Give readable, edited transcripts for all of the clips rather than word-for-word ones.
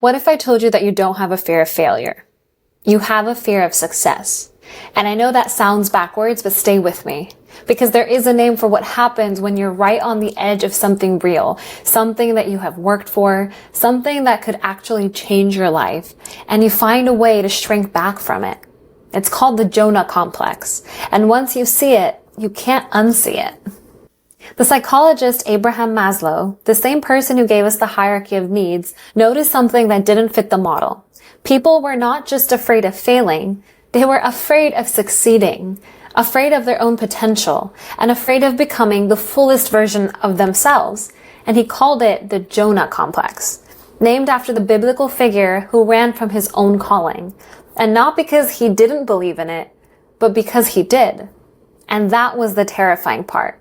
What if I told you that you don't have a fear of failure? You have a fear of success. And I know that sounds backwards, but stay with me. Because there is a name for what happens when you're right on the edge of something real, something that you have worked for, something that could actually change your life, and you find a way to shrink back from it. It's called the Jonah complex. And once you see it, you can't unsee it. The psychologist Abraham Maslow, the same person who gave us the hierarchy of needs, noticed something that didn't fit the model. People were not just afraid of failing, they were afraid of succeeding, afraid of their own potential, and afraid of becoming the fullest version of themselves. And he called it the Jonah complex, named after the biblical figure who ran from his own calling. And not because he didn't believe in it, but because he did. And that was the terrifying part.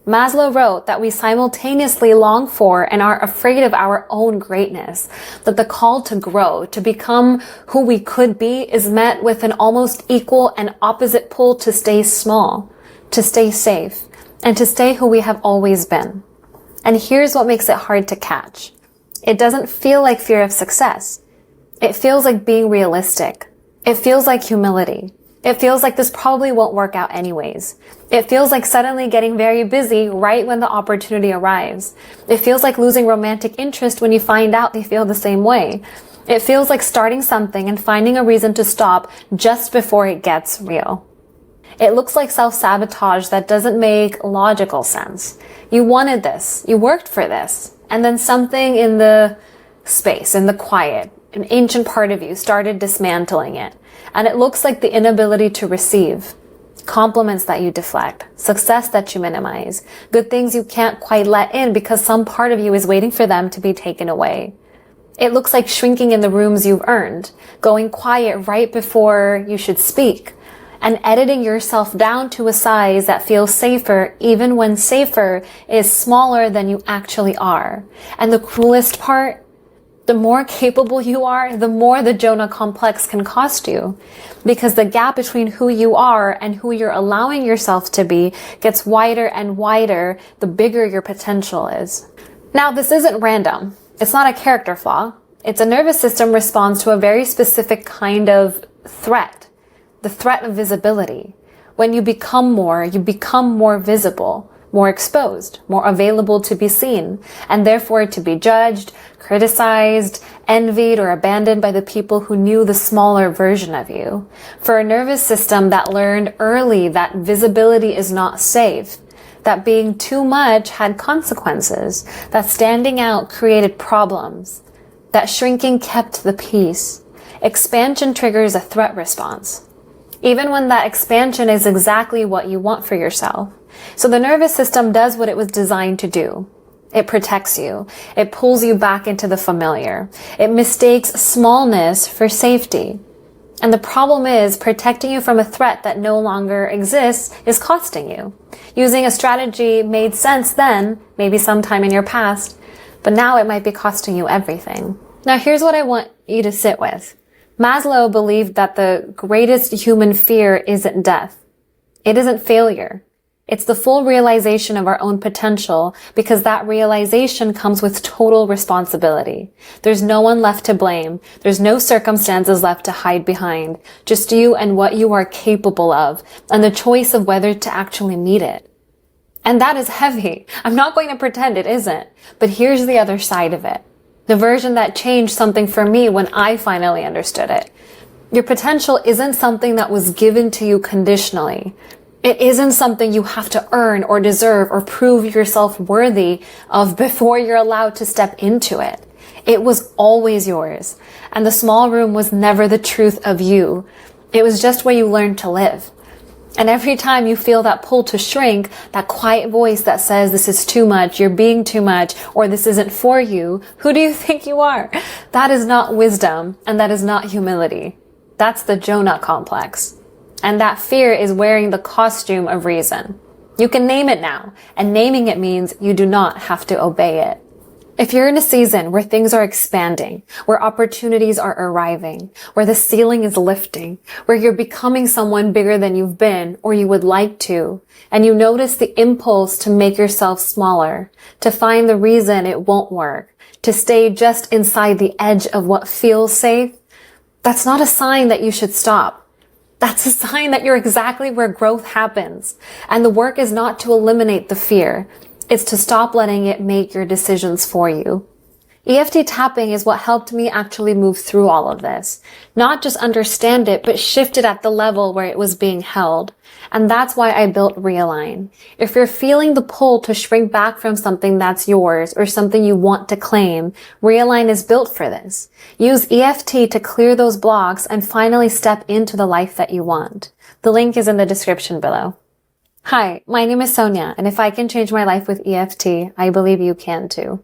Maslow wrote that we simultaneously long for and are afraid of our own greatness, that the call to grow, to become who we could be, is met with an almost equal and opposite pull to stay small, to stay safe, and to stay who we have always been. And here's what makes it hard to catch. It doesn't feel like fear of success. It feels like being realistic. It feels like humility. It feels like this probably won't work out anyways. It feels like suddenly getting very busy right when the opportunity arrives. It feels like losing romantic interest when you find out they feel the same way. It feels like starting something and finding a reason to stop just before it gets real. It looks like self-sabotage that doesn't make logical sense. You wanted this, you worked for this, and then something in the space, in the quiet, an ancient part of you started dismantling it. And it looks like the inability to receive, compliments that you deflect, success that you minimize, good things you can't quite let in because some part of you is waiting for them to be taken away. It looks like shrinking in the rooms you've earned, going quiet right before you should speak, and editing yourself down to a size that feels safer even when safer is smaller than you actually are. And the cruelest part, the more capable you are, the more the Jonah complex can cost you. Because the gap between who you are and who you're allowing yourself to be gets wider and wider the bigger your potential is. Now, this isn't random. It's not a character flaw. It's a nervous system response to a very specific kind of threat. The threat of visibility. When you become more visible, more exposed, more available to be seen, and therefore to be judged, criticized, envied, or abandoned by the people who knew the smaller version of you. For a nervous system that learned early that visibility is not safe, that being too much had consequences, that standing out created problems, that shrinking kept the peace, expansion triggers a threat response, even when that expansion is exactly what you want for yourself. So the nervous system does what it was designed to do. It protects you. It pulls you back into the familiar. It mistakes smallness for safety. And the problem is, protecting you from a threat that no longer exists is costing you. Using a strategy made sense then, maybe sometime in your past, but now it might be costing you everything. Now here's what I want you to sit with. Maslow believed that the greatest human fear isn't death. It isn't failure. It's the full realization of our own potential, because that realization comes with total responsibility. There's no one left to blame. There's no circumstances left to hide behind. Just you and what you are capable of, and the choice of whether to actually meet it. And that is heavy. I'm not going to pretend it isn't. But here's the other side of it. The version that changed something for me when I finally understood it. Your potential isn't something that was given to you conditionally. It isn't something you have to earn or deserve or prove yourself worthy of before you're allowed to step into it. It was always yours. And the small room was never the truth of you. It was just where you learned to live. And every time you feel that pull to shrink, that quiet voice that says this is too much, you're being too much, or this isn't for you, who do you think you are? That is not wisdom, and that is not humility. That's the Jonah complex. And that fear is wearing the costume of reason. You can name it now, and naming it means you do not have to obey it. If you're in a season where things are expanding, where opportunities are arriving, where the ceiling is lifting, where you're becoming someone bigger than you've been or you would like to, and you notice the impulse to make yourself smaller, to find the reason it won't work, to stay just inside the edge of what feels safe, that's not a sign that you should stop. That's a sign that you're exactly where growth happens. And the work is not to eliminate the fear. It's to stop letting it make your decisions for you. EFT tapping is what helped me actually move through all of this. Not just understand it, but shift it at the level where it was being held. And that's why I built Realign. If you're feeling the pull to shrink back from something that's yours or something you want to claim, Realign is built for this. Use EFT to clear those blocks and finally step into the life that you want. The link is in the description below. Hi, my name is Sonia, and if I can change my life with EFT, I believe you can too.